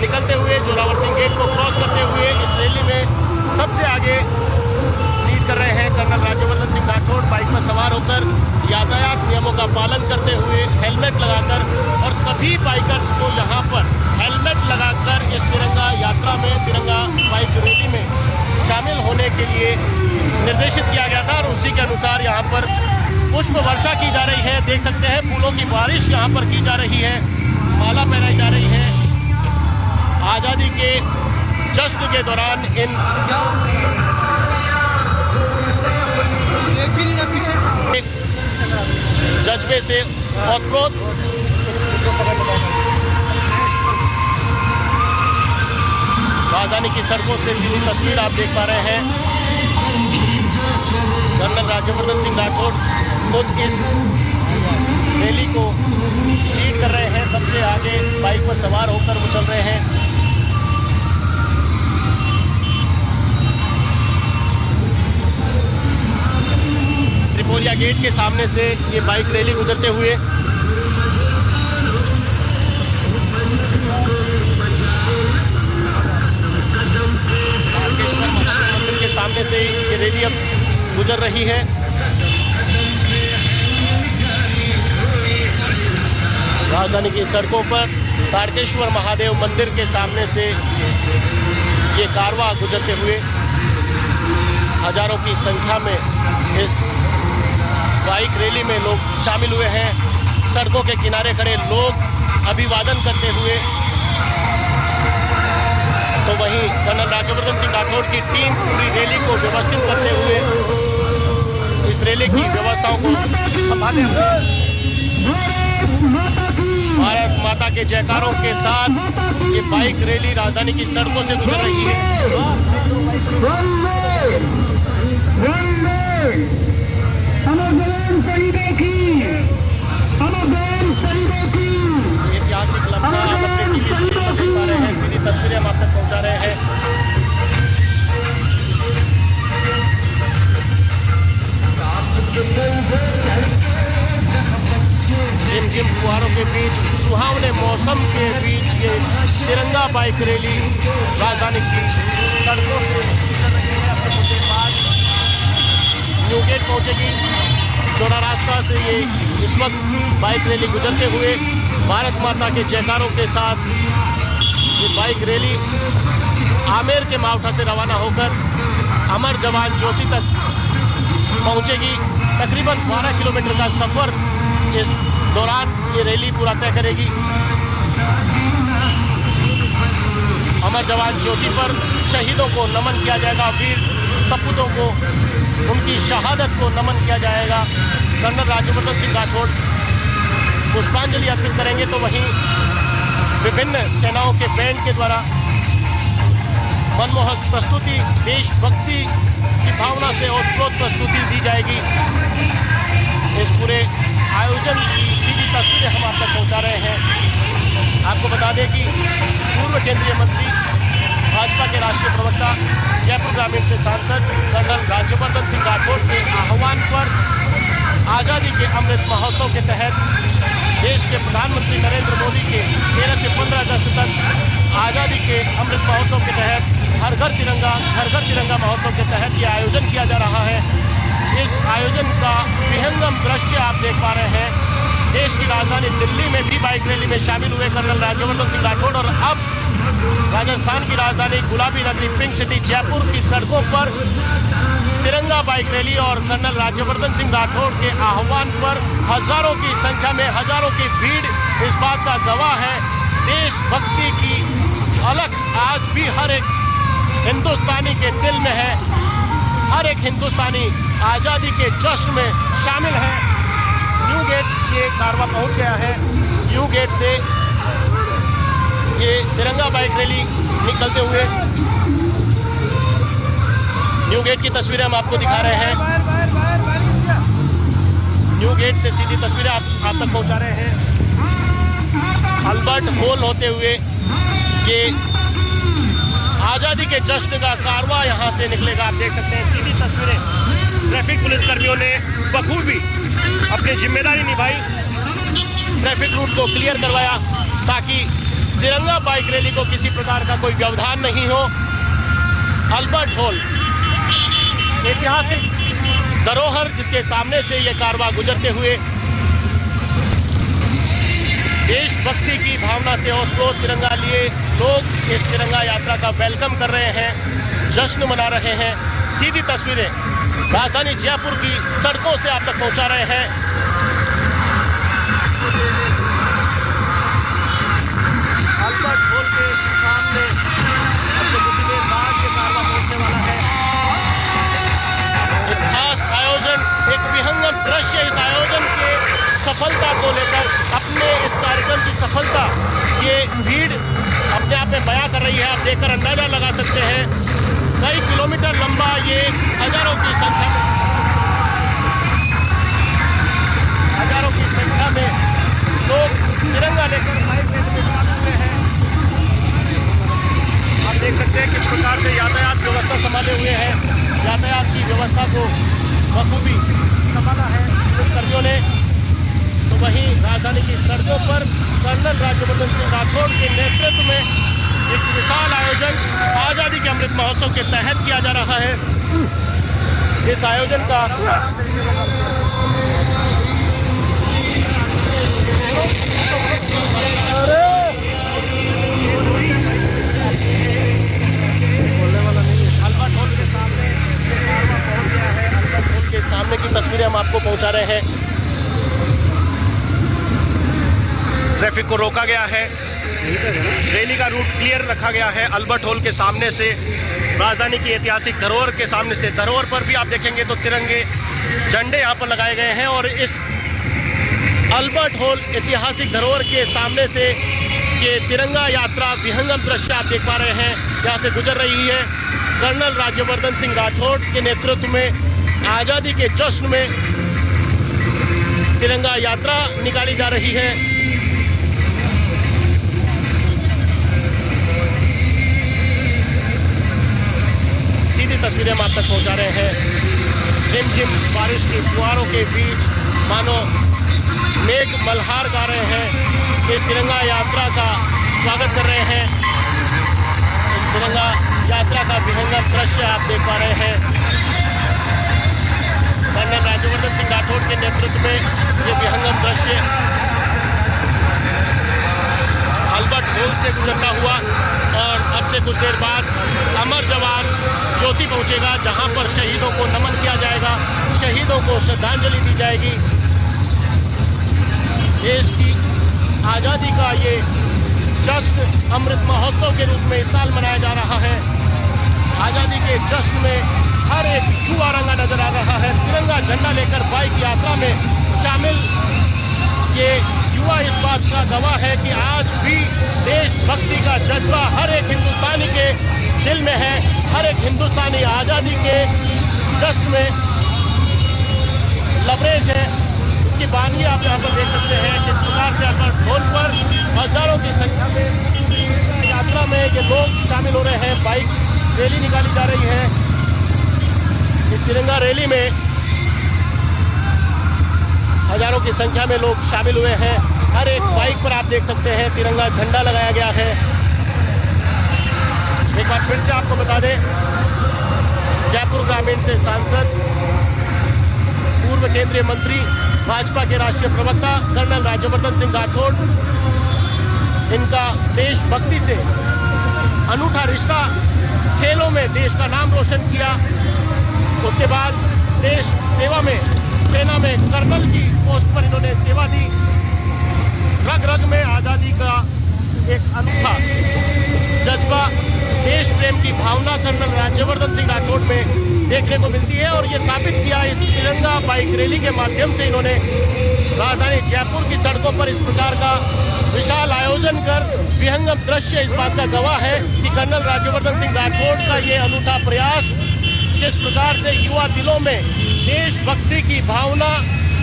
Speaker 2: निकलते हुए जोरावर सिंह गेट को क्रॉस करते हुए इस रैली में सबसे आगे लीड कर रहे हैं कर्नल राज्यवर्धन सिंह राठौड़, बाइक पर सवार होकर यातायात नियमों का पालन करते हुए हेलमेट लगाकर, और सभी बाइकर्स को यहाँ पर हेलमेट लगाकर इस तिरंगा यात्रा में, तिरंगा बाइक रैली में शामिल होने के लिए निर्देशित किया गया था और उसी के अनुसार यहाँ पर पुष्प वर्षा की जा रही है। देख सकते हैं फूलों की बारिश यहाँ पर की जा रही है, माला पहनाई जा रही है। आज़ादी के जश्न के दौरान इन जज्बे से ओतप्रोत राजधानी की सड़कों से सीधी तस्वीर आप देख पा रहे हैं। कर्नल राज्यवर्धन सिंह राठौड़ खुद इस रैली को लीड कर रहे हैं, सबसे आगे बाइक पर सवार होकर वो चल रहे हैं। त्रिपोलिया गेट के सामने से ये बाइक रैली गुजरते हुए मंदिर के सामने से ये रैली अब गुजर रही है। राजधानी की सड़कों पर तारकेश्वर महादेव मंदिर के सामने से ये कारवां गुजरते हुए हजारों की संख्या में इस बाइक रैली में लोग शामिल हुए हैं। सड़कों के किनारे खड़े लोग अभिवादन करते हुए, तो वहीं कर्नल राज्यवर्धन सिंह राठौड़ की टीम पूरी रैली को व्यवस्थित करते हुए इस रैली की व्यवस्थाओं को संभाले हुए भारत माता के जयकारों के साथ ये बाइक रैली राजधानी की सड़कों से गुजर रही है। ऐतिहासिक लम्हा आप अपने टीवी स्क्रीन पर देख पा रहे हैं, सीधी तस्वीरें हम आप तक पहुंचा रहे हैं। रिमझिम फुहारों के बीच, सुहावने मौसम के बीच ये तिरंगा बाइक रैली राजधानी की सड़कों से गुजर रही है। अपने कुछ देर बाद न्यू गेट पहुंचेगी। चौड़ा रास्ता से ये इस वक्त बाइक रैली गुजरते हुए भारत माता के जयकारों के साथ ये बाइक रैली आमेर के मावठा से रवाना होकर अमर जवान ज्योति तक पहुंचेगी। तकरीबन 12 किलोमीटर का सफर इस दौरान ये रैली पूरा तय करेगी। अमर जवान ज्योति पर शहीदों को नमन किया जाएगा, वीर सपूतों को उनकी शहादत को नमन किया जाएगा। कर्नल राज्यवर्धन सिंह राठौड़ पुष्पांजलि अर्पित करेंगे, तो वहीं विभिन्न सेनाओं के बैंड के द्वारा मनमोहक प्रस्तुति, देशभक्ति की भावना से ओतप्रोत प्रस्तुति दी जाएगी। इस पूरे आयोजन की सीधी तस्वीरें हम आप तक पहुंचा रहे हैं। आपको बता दें कि पूर्व केंद्रीय मंत्री, भाजपा के राष्ट्रीय प्रवक्ता, जयपुर ग्रामीण से सांसद कर्नल राज्यवर्धन सिंह राठौड़ के आह्वान पर आज़ादी के अमृत महोत्सव के तहत देश के प्रधानमंत्री नरेंद्र मोदी के 13 से 15 अगस्त तक आज़ादी के अमृत महोत्सव के तहत हर घर तिरंगा महोत्सव के तहत ये आयोजन किया जा रहा है। इस आयोजन का विहंगम दृश्य आप देख पा रहे हैं। देश की राजधानी दिल्ली में भी बाइक रैली में शामिल हुए कर्नल राज्यवर्धन सिंह राठौड़ और अब राजस्थान की राजधानी गुलाबी नगरी पिंक सिटी जयपुर की सड़कों पर तिरंगा बाइक रैली और कर्नल राज्यवर्धन सिंह राठौड़ के आह्वान पर हजारों की संख्या में हजारों की भीड़ इस बात का गवाह है। देशभक्ति की झलक आज भी हर एक हिंदुस्तानी के दिल में है। हर एक हिंदुस्तानी आजादी के जश्न में शामिल है। न्यू गेट से कारवां पहुंच गया है। न्यू गेट से ये तिरंगा बाइक रैली निकलते हुए न्यू गेट की तस्वीरें हम आपको दिखा रहे हैं। न्यू गेट से सीधी तस्वीरें आप तक पहुंचा रहे हैं। अल्बर्ट हॉल होते हुए ये आजादी के जश्न का कारवां यहां से निकलेगा। आप देख सकते हैं सीधी तस्वीरें। ट्रैफिक पुलिस कर्मियों ने बखूबी अपनी जिम्मेदारी निभाई, ट्रैफिक रूट को क्लियर करवाया ताकि तिरंगा बाइक रैली को किसी प्रकार का कोई व्यवधान नहीं हो। अल्बर्ट हॉल ऐतिहासिक धरोहर जिसके सामने से ये कारवां गुजरते हुए देशभक्ति की भावना से ओतप्रोत तिरंगा लिए लोग इस तिरंगा यात्रा का वेलकम कर रहे हैं, जश्न मना रहे हैं। सीधी तस्वीरें राजधानी जयपुर की सड़कों से आप तक पहुंचा रहे हैं। अल्बर्ट हॉल के सामने अब से कुछ देर बाद ये कारवां पहुंचने वाला है। एक खास आयोजन, एक विहंगम दृश्य इस आयोजन के सफलता को लेकर, अपने इस कार्यक्रम की सफलता ये भीड़ अपने आप में बयां कर रही है। आप देखकर अंदाजा लगा सकते हैं कई किलोमीटर लंबा ये हजारों की संख्या में लोग तिरंगा लेकर बाइक रैली में शामिल हुए हैं। आप देख सकते हैं किस प्रकार से यातायात व्यवस्था संभाले हुए हैं। यातायात की व्यवस्था को बखूबी संभाला है पुलिसकर्मियों ने। तो वहीं राजधानी की सड़कों पर कर्नल राज्यवर्धन सिंह राठौड़ के नेतृत्व में एक विशाल आयोजन आजादी के अमृत महोत्सव के तहत किया जा रहा है। इस आयोजन का अल्बर्ट हॉल के सामने पहुंच गया है। अल्बर्ट हॉल के सामने की तस्वीरें हम आपको पहुंचा रहे हैं। ट्रैफिक को रोका गया है, रैली का रूट क्लियर रखा गया है। अल्बर्ट हॉल के सामने से राजधानी की ऐतिहासिक धरोहर के सामने से, धरोहर पर भी आप देखेंगे तो तिरंगे झंडे यहाँ पर लगाए गए हैं और इस अल्बर्ट हॉल ऐतिहासिक धरोहर के सामने से ये तिरंगा यात्रा विहंगम दृश्य आप देख पा रहे हैं यहाँ से गुजर रही है। कर्नल राज्यवर्धन सिंह राठौड़ के नेतृत्व में आजादी के जश्न में तिरंगा यात्रा निकाली जा रही है। सीधी तस्वीरें हम आप तक पहुंचा रहे हैं। झिमझिम बारिश की फुहारों के बीच मानो मेघ मल्हार गा रहे हैं। इस तिरंगा यात्रा का स्वागत कर रहे हैं। इस तिरंगा यात्रा का विहंगम दृश्य आप देख पा रहे हैं। कर्नल राज्यवर्धन सिंह राठौड़ के नेतृत्व में ये विहंगम दृश्य अल्बर्ट हॉल से गुजरता हुआ और अब से कुछ देर बाद अमर जवान ज्योति पहुंचेगा, जहां पर शहीदों को नमन किया जाएगा, शहीदों को श्रद्धांजलि दी जाएगी। देश की आज़ादी का ये जश्न अमृत महोत्सव के रूप में इस साल मनाया जा रहा है। आज़ादी के जश्न में हर एक युवा रंगा नजर आ रहा है। तिरंगा झंडा लेकर बाइक यात्रा में शामिल ये युवा इस बात का गवाह है कि आज भी देशभक्ति का जज्बा हर एक हिंदुस्तानी के दिल में है। हर एक हिंदुस्तानी आज़ादी के जश्न में लबरेज है। उसकी बानगी आप यहाँ पर देख सकते हैं किस प्रकार से अल्बर्ट हॉल पर हजारों की संख्या में यात्रा में ये लोग शामिल हो रहे हैं। बाइक रैली निकाली जा रही है। इस तिरंगा रैली में हजारों की संख्या में लोग शामिल हुए हैं। हर एक बाइक पर आप देख सकते हैं तिरंगा झंडा लगाया गया है। एक बार फिर से आपको बता दें, जयपुर ग्रामीण से सांसद, पूर्व केंद्रीय मंत्री, भाजपा के राष्ट्रीय प्रवक्ता कर्नल राज्यवर्धन सिंह राठौड़, इनका देशभक्ति से अनूठा रिश्ता, खेलों में देश का नाम रोशन किया। उसके बाद देश सेवा में, सेना में कर्नल की पोस्ट पर इन्होंने सेवा दी। रग रग में आजादी का एक अनूठा जज्बा, देश प्रेम की भावना कर्नल राज्यवर्धन सिंह राठौड़ में देखने को मिलती है। और ये साबित किया इस तिरंगा बाइक रैली के माध्यम से इन्होंने राजधानी जयपुर की सड़कों पर इस प्रकार का विशाल आयोजन कर विहंगम दृश्य इस बात का गवाह है कि कर्नल राज्यवर्धन सिंह राठौड़ का ये अनूठा प्रयास जिस प्रकार से युवा दिलों में देशभक्ति की भावना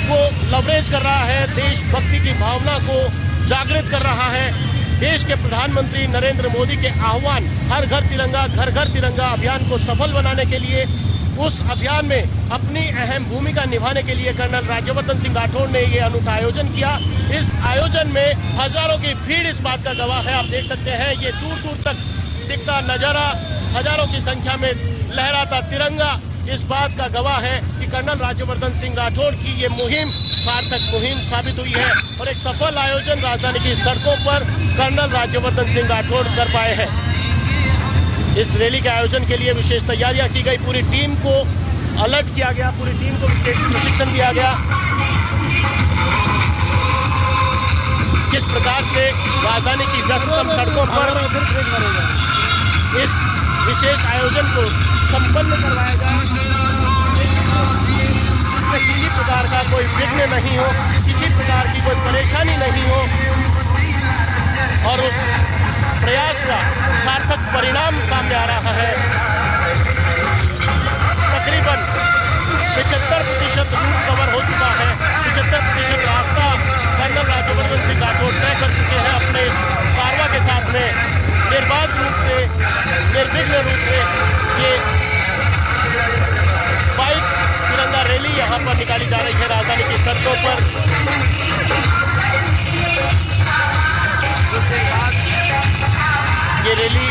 Speaker 2: को लवरेज कर रहा है, देशभक्ति की भावना को जागृत कर रहा है। देश के प्रधानमंत्री नरेंद्र मोदी के आह्वान हर घर तिरंगा, घर घर तिरंगा अभियान को सफल बनाने के लिए, उस अभियान में अपनी अहम भूमिका निभाने के लिए कर्नल राज्यवर्धन सिंह राठौड़ ने ये अनूठा आयोजन किया। इस आयोजन में हजारों की भीड़ इस बात का गवाह है। आप देख सकते हैं ये दूर दूर तक दिखता नजारा, हजारों की संख्या में लहराता तिरंगा इस बात का गवाह है कि कर्नल राज्यवर्धन सिंह राठौड़ की ये मुहिम सार्थक मुहिम साबित हुई है और एक सफल आयोजन राजधानी की सड़कों पर कर्नल राज्यवर्धन सिंह राठौड़ कर पाए हैं। इस रैली के आयोजन के लिए विशेष तैयारियां की गई, पूरी टीम को अलर्ट किया गया, पूरी टीम को विशेष प्रशिक्षण दिया गया। किस प्रकार से राजधानी की व्यस्ततम सड़कों पर इस विशेष आयोजन को संपन्न करवाया जाए, किसी प्रकार का कोई विघ्न नहीं हो, किसी प्रकार की कोई परेशानी नहीं हो और उस प्रयास का सार्थक परिणाम सामने आ रहा है। तकरीबन 75% रूट कवर हो चुका है, 75% रास्ता कर्नल राज्यवर्धन सिंह राठौड़ तय कर चुके हैं अपने कारवा के साथ में। निर्बाध रूप से, निर्विघ्न रूप से ये बाइक तिरंगा रैली यहाँ पर निकाली जा रही है राजधानी की सड़कों पर। उसके बाद ये रैली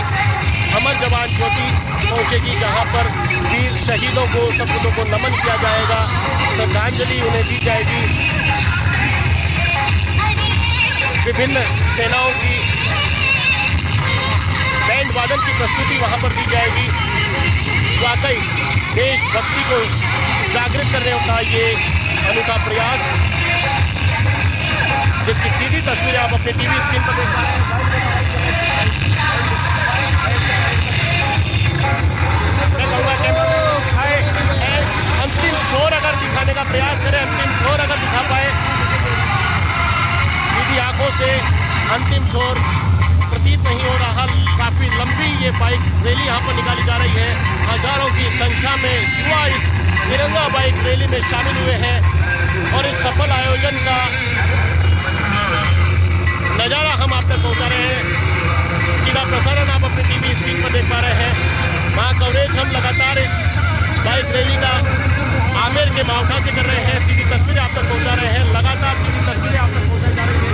Speaker 2: अमर जवान ज्योति पहुंचेगी, जहां पर वीर शहीदों को, सपूतों को नमन किया जाएगा, श्रद्धांजलि उन्हें दी जाएगी। विभिन्न सेनाओं की बैंड वादन की प्रस्तुति वहां पर दी जाएगी। वाकई देशभक्ति को जागृत करने का ये अनूठा प्रयास, जिसकी सीधी तस्वीरें आप अपने टीवी स्क्रीन पर देख पा रहे हैं। मैं कहूँगा कि अंतिम छोर अगर दिखाने का प्रयास करें, अंतिम छोर अगर दिखा पाए, सीधी आंखों से अंतिम छोर प्रतीत नहीं हो रहा। काफी लंबी ये बाइक रैली यहाँ पर निकाली जा रही है। हजारों की संख्या में युवा इस तिरंगा बाइक रैली में शामिल हुए हैं और इस सफल आयोजन का नजारा हम आप तक पहुंचा रहे हैं। सीधा प्रसारण आप अपने टीवी स्क्रीन पर देख पा रहे हैं। वहाँ कवरेज हम लगातार इस बाइक रैली का आमेर के मावठा से कर रहे हैं। सीधी तस्वीरें आप तक पहुंचा रहे हैं, लगातार सीधी तस्वीरें आप तक पहुंचाई जा रही है।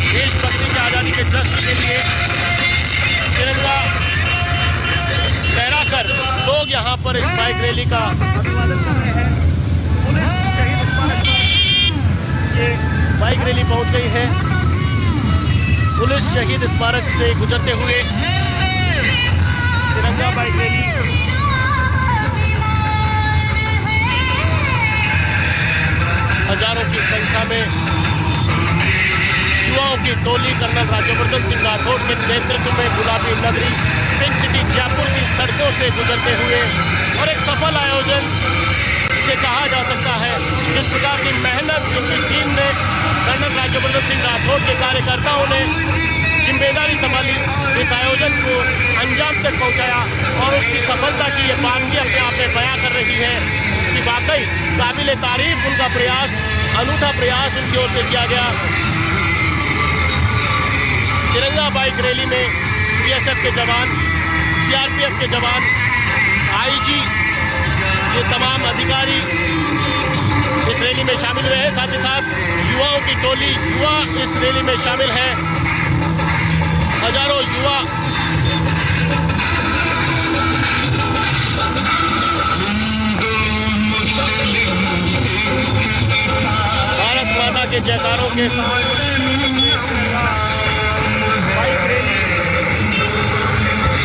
Speaker 2: देशभक्ति की आजादी के जश्न के लिए तिरंगा लहराकर लोग यहाँ पर इस बाइक रैली का अभिवादन कर रहे हैं। पुलिस शहीद स्मारक पर ये बाइक रैली पहुंच गई है। पुलिस शहीद स्मारक से गुजरते हुए तिरंगा बाइक रैली हजारों की संख्या में युवाओं की टोली कर्नल राज्यवर्धन सिंह राठौड़ के नेतृत्व में गुलाबी नगरी पिंक सिटी जयपुर की सड़कों से गुजरते हुए और एक सफल आयोजन से कहा जा सकता है। जिस प्रकार की मेहनत उनकी टीम ने, कर्नल राज्यवर्धन सिंह राठौड़ के कार्यकर्ताओं ने जिम्मेदारी संभाली, इस आयोजन को अंजाम तक पहुंचाया और उसकी सफलता की ये बानगी अपने आप में बयां कर रही है कि वाकई काबिल तारीफ उनका प्रयास, अनूठा प्रयास उनकी ओर से किया गया। तिरंगा बाइक रैली में बीएसएफ के जवान, सीआरपीएफ के जवान, आईजी, ये तमाम अधिकारी इस रैली में शामिल हुए हैं। साथ ही साथ युवा टोली युवा इस रैली में शामिल है। हजारों युवा भारत माता के जयकारों के साथ बाइक रैली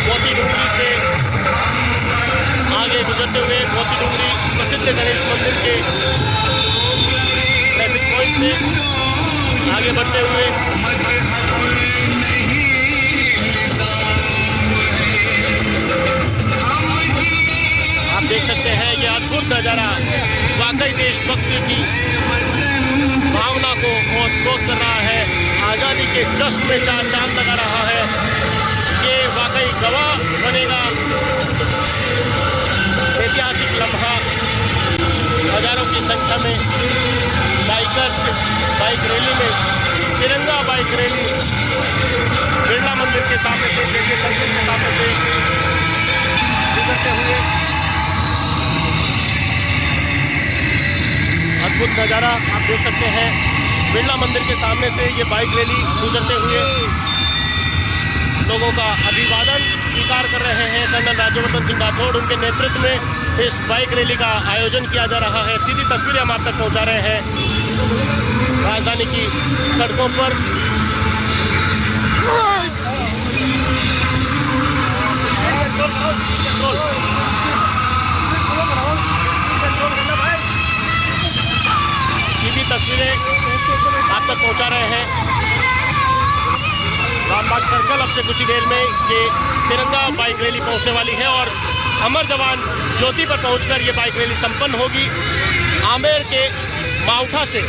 Speaker 2: मोती डूंगरी से आगे गुजरते हुए मोती डूंगरी प्रसिद्ध गणेश मंदिर के ट्रैफिक पॉइंट से आगे बढ़ते हुए आप देख सकते हैं ये अद्भुत नजारा वाकई देशभक्ति की भावना को ओतप्रोत कर रहा है, आजादी के जश्न में चार चांद लगा रहा है। ये वाकई गवाह बनेगा ऐतिहासिक लम्हा। हजारों की संख्या में बाइकर इस बाइक रैली में तिरंगा बाइक रैली बिरला मंदिर के सामने से रेलवे सर्किट के सामने से गुजरते हुए अद्भुत नज़ारा आप देख सकते हैं। बिरला मंदिर के सामने से ये बाइक रैली गुजरते हुए लोगों का अभिवादन स्वीकार कर रहे हैं। कर्नल राज्यवर्धन सिंह राठौड़ उनके नेतृत्व में इस बाइक रैली का आयोजन किया जा रहा है। सीधी तस्वीरें हम आप तक पहुंचा रहे हैं राजधानी की सड़कों पर। सीधी तस्वीरें आप तक पहुंचा रहे हैं रामबाग सर्कल। अब से कुछ ही देर में ये तिरंगा बाइक रैली पहुंचने वाली है और अमर जवान ज्योति पर पहुंचकर ये बाइक रैली संपन्न होगी। आमेर के माउठा से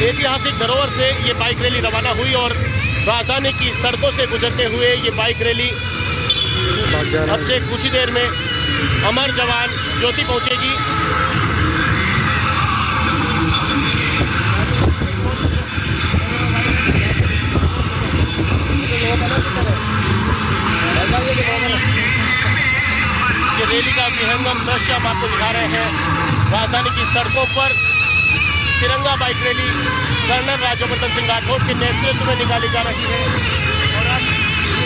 Speaker 2: ऐतिहासिक धरोहर से ये बाइक रैली रवाना हुई और राजधानी की सड़कों से गुजरते हुए ये बाइक रैली अब से कुछ ही देर में अमर जवान ज्योति पहुंचेगी। ये रैली का विहंगम दृश्य हम आपको दिखा रहे हैं। राजधानी की सड़कों पर तिरंगा bike rally colonel Rajyavardhan Singh Rathore के नेतृत्व में निकाली जा रही है और अब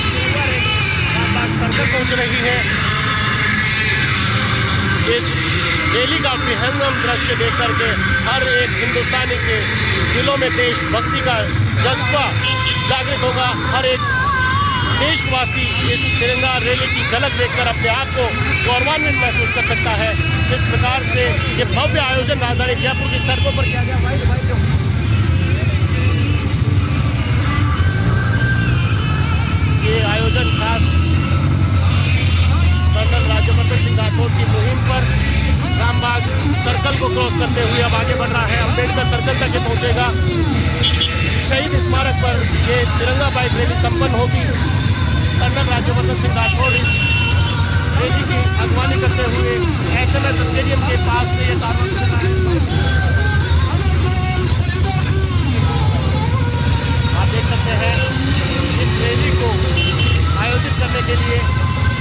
Speaker 2: तिरंगा रैली रामबाग सर्कल पहुंच रही है। इस रैली का विहंगम दृश्य देख करके हर एक हिंदुस्तानी के दिलों में देशभक्ति का जज्बा जागृत होगा। हर एक देशवासी इस तिरंगा रैली की झलक देखकर अपने आप को गौरवान्वित महसूस कर सकता है। इस प्रकार से ये भव्य आयोजन राजधानी जयपुर की सड़कों पर किया गया। ये आयोजन खास कर्नल राज्यवर्धन सिंह राठौड़ की मुहिम पर रामबाग सर्कल को क्रॉस करते हुए अब आगे बढ़ रहा है। अम्बेडकर सर्कल तक ये पहुंचेगा। शहीद स्मारक पर ये तिरंगा बाइक रैली संपन्न होगी। कर्नल राज्यवर्धन सिंह राठौड़ इस रैली की अगवानी करते हुए SMS स्टेडियम के पास से ये आप देख सकते हैं इस रैली को आयोजित करने के लिए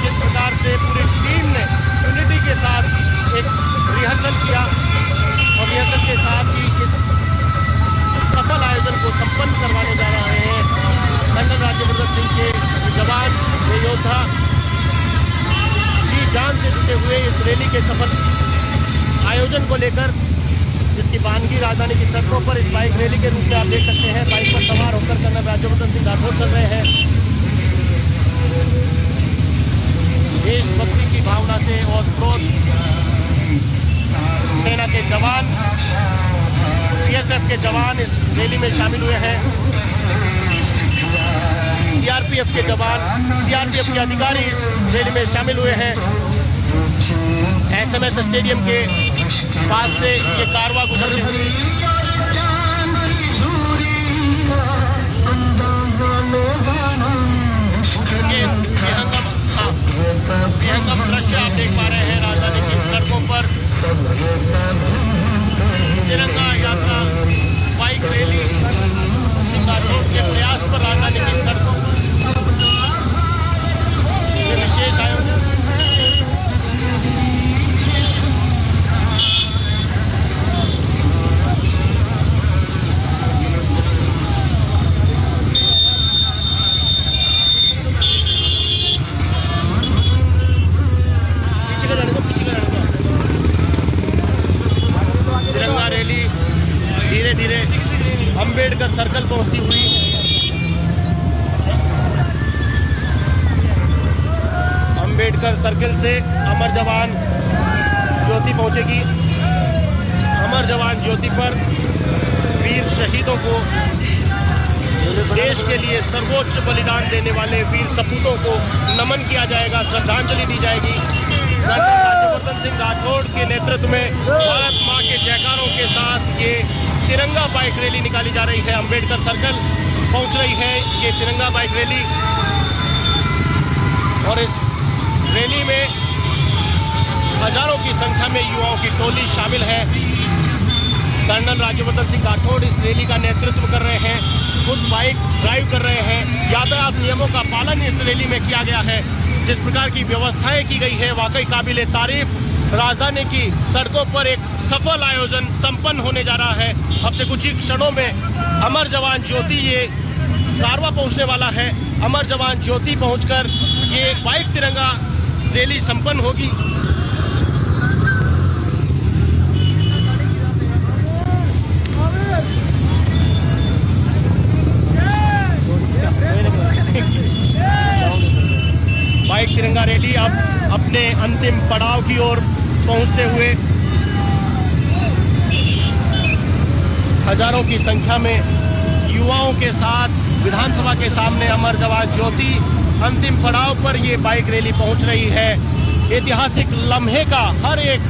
Speaker 2: जिस प्रकार से पूरी टीम ने यूनिटी के साथ एक रिहर्सल किया और रिहर्सल के साथ ही इस सफल आयोजन को संपन्न करवाने जा रहे हैं। कर्नल राज्यवर्धन सिंह के जवान ये योद्धा जी जान से जुटे हुए इस रैली के सफल आयोजन को लेकर जिसकी वानगी राजधानी की सड़कों पर इस बाइक रैली के रूप में आप देख सकते हैं। बाइक पर सवार होकर कर्नल राज्यवर्धन सिंह राठौड़ कर रहे हैं। देशभक्ति की भावना से और क्रोध सेना के जवान BSF के जवान इस रैली में शामिल हुए हैं। CRPF के जवान CRPF के अधिकारी इस रैली में शामिल हुए हैं। SMS स्टेडियम के पास से ये कारवां गुजरते हुए विहंगम दृश्य आप देख पा रहे हैं। राजधानी की सड़कों पर तिरंगा यात्रा बाइक रैली सिंह राठौड़ के प्रयास पर राजधानी की सड़कों पर विशेष आयोजन धीरे धीरे अंबेडकर सर्कल पहुंचती हुई अंबेडकर सर्कल से अमर जवान ज्योति पहुंचेगी। अमर जवान ज्योति पर वीर शहीदों को, देश के लिए सर्वोच्च बलिदान देने वाले वीर सपूतों को नमन किया जाएगा, श्रद्धांजलि दी जाएगी। राज्यवर्धन सिंह राठौड़ के नेतृत्व में भारत मां के जयकारों के साथ ये तिरंगा बाइक रैली निकाली जा रही है। अंबेडकर सर्कल पहुंच रही है ये तिरंगा बाइक रैली, और इस रैली में हजारों की संख्या में युवाओं की टोली शामिल है। कर्नल राज्यवर्धन सिंह राठौड़ इस रैली का नेतृत्व कर रहे हैं, खुद बाइक ड्राइव कर रहे हैं। यातायात नियमों का पालन इस रैली में किया गया है। जिस प्रकार की व्यवस्थाएं की गई है वाकई काबिले तारीफ। राजधानी की सड़कों पर एक सफल आयोजन संपन्न होने जा रहा है। अब से कुछ ही क्षणों में अमर जवान ज्योति ये कारवां पहुंचने वाला है। अमर जवान ज्योति पहुंचकर ये बाइक तिरंगा रैली संपन्न होगी। बाइक तिरंगा रैली अब अपने अंतिम पड़ाव की ओर पहुंचते हुए हजारों की संख्या में युवाओं के साथ विधानसभा के सामने अमर जवान ज्योति अंतिम पड़ाव पर ये बाइक रैली पहुंच रही है। ऐतिहासिक लम्हे का हर एक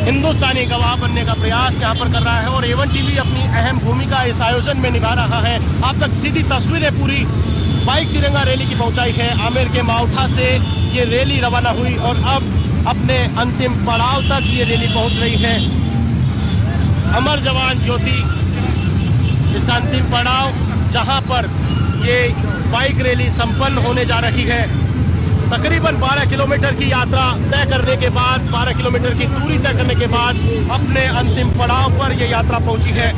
Speaker 2: हिंदुस्तानी गवाह बनने का प्रयास यहाँ पर कर रहा है और A1 TV अपनी अहम भूमिका इस आयोजन में निभा रहा है। आप तक सीधी तस्वीरें पूरी बाइक तिरंगा रैली की पहुंचाई है। आमेर के माउठा से ये रैली रवाना हुई और अब अपने अंतिम पड़ाव तक ये रैली पहुंच रही है। अमर जवान ज्योति इसका अंतिम पड़ाव, जहां पर ये बाइक रैली संपन्न होने जा रही है। तकरीबन 12 किलोमीटर की यात्रा तय करने के बाद, 12 किलोमीटर की दूरी तय करने के बाद अपने अंतिम पड़ाव पर यह यात्रा पहुंची है।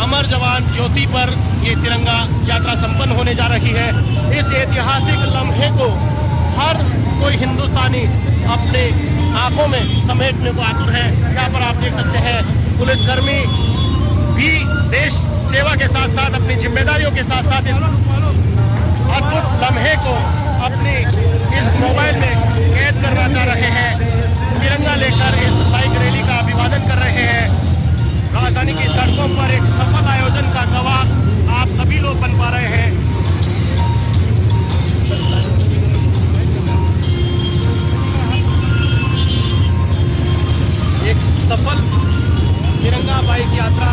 Speaker 2: अमर जवान ज्योति पर ये तिरंगा यात्रा संपन्न होने जा रही है। इस ऐतिहासिक लम्हे को हर कोई हिंदुस्तानी अपने आंखों में समेटने को आतुर है। यहाँ पर आप देख सकते हैं पुलिसकर्मी भी देश सेवा के साथ साथ अपनी जिम्मेदारियों के साथ साथ इस अद्भुत लम्हे को अपनी इस मोबाइल में कैद करना चाह रहे हैं। तिरंगा लेकर इस बाइक रैली का अभिवादन कर रहे हैं। राजधानी की सड़कों पर एक सफल आयोजन का गवाह आप सभी लोग बन पा रहे हैं। एक सफल तिरंगा बाइक यात्रा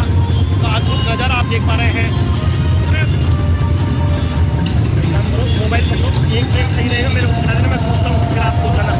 Speaker 2: का अद्भुत नजारा आप देख पा रहे हैं। मोबाइल पर एक सही रहेगा, मेरे नजर में सोचता हूँ फिर आपको जाना।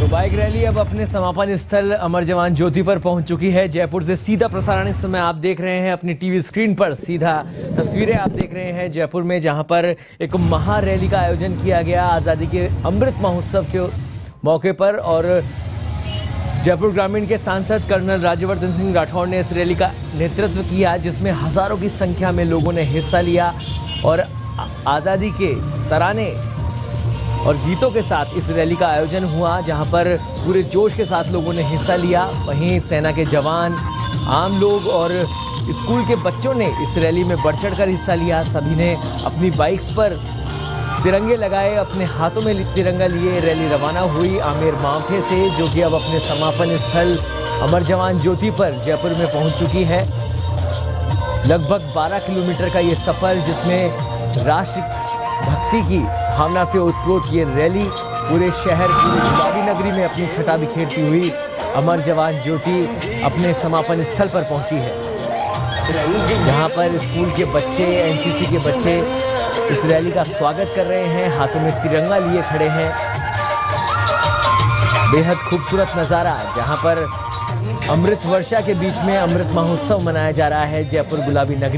Speaker 1: बाइक रैली अब अपने समापन स्थल अमर जवान ज्योति पर पहुंच चुकी है। जयपुर से सीधा प्रसारण इस समय आप देख रहे हैं अपनी टीवी स्क्रीन पर। सीधा तस्वीरें आप देख रहे हैं जयपुर में, जहां पर एक महा रैली का आयोजन किया गया आज़ादी के अमृत महोत्सव के मौके पर। और जयपुर ग्रामीण के सांसद कर्नल राज्यवर्धन सिंह राठौड़ ने इस रैली का नेतृत्व किया, जिसमें हजारों की संख्या में लोगों ने हिस्सा लिया और आज़ादी के तराने और गीतों के साथ इस रैली का आयोजन हुआ, जहां पर पूरे जोश के साथ लोगों ने हिस्सा लिया। वहीं सेना के जवान, आम लोग और स्कूल के बच्चों ने इस रैली में बढ़ चढ़कर हिस्सा लिया। सभी ने अपनी बाइक्स पर तिरंगे लगाए, अपने हाथों में तिरंगा लिए रैली रवाना हुई आमेर माउठे से, जो कि अब अपने समापन स्थल अमर जवान ज्योति पर जयपुर में पहुंच चुकी है। लगभग 12 किलोमीटर का ये सफर, जिसमें राष्ट्र भक्ति की भावना से ओतप्रोत ये रैली पूरे शहर की गुलाबी नगरी में अपनी छटा बिखेरती हुई अमर जवान ज्योति अपने समापन स्थल पर पहुंची है, जहां पर स्कूल के बच्चे, एनसीसी के बच्चे इस रैली का स्वागत कर रहे हैं, हाथों में तिरंगा लिए खड़े हैं। बेहद खूबसूरत नज़ारा, जहां पर अमृत वर्षा के बीच में अमृत महोत्सव मनाया जा रहा है जयपुर गुलाबी नगरी।